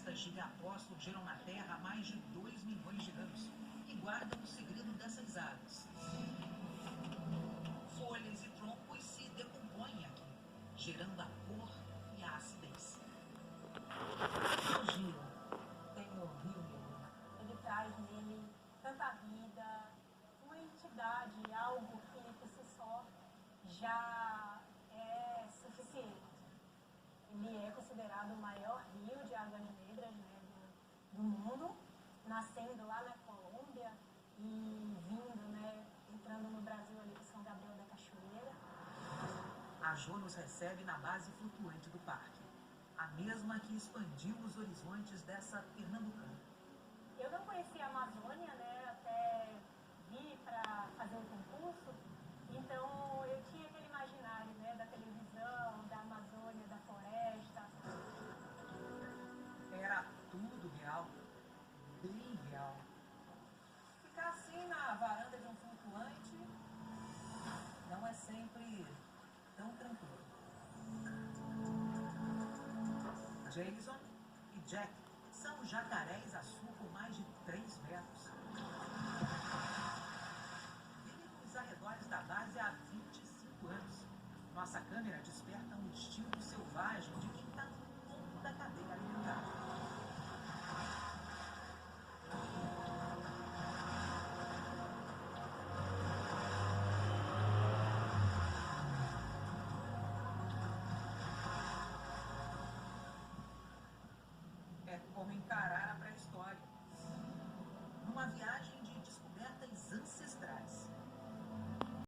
Florestas de Apóstolo geram na Terra há mais de 2 milhões de anos e guardam o segredo dessas águas. Folhas e troncos se decompõem aqui, gerando a cor e a acidez. O giro tem o rio Nilo. Ele traz nele tanta vida, uma entidade, algo que por si só já é suficiente. Ele é considerado o maior rio de águas negras, né, do mundo, nascendo lá na Colômbia e vindo, né, entrando no Brasil ali de São Gabriel da Cachoeira. A Jo nos recebe na base flutuante do parque, a mesma que expandiu os horizontes dessa pernambucana. Eu não conhecia a Amazônia, né, até vir para fazer o concurso, então eu tinha aquele imaginário, né, da televisão, da Amazônia, da floresta. Era tudo real, bem real. Ficar assim na varanda de um flutuante não é sempre tão tranquilo. Jason e Jack são jacarés azul com mais de 3 metros. Vivem nos arredores da base há 25 anos. Nossa câmera desperta um instinto selvagem de quem está no topo da cadeia alimentar. É como encarar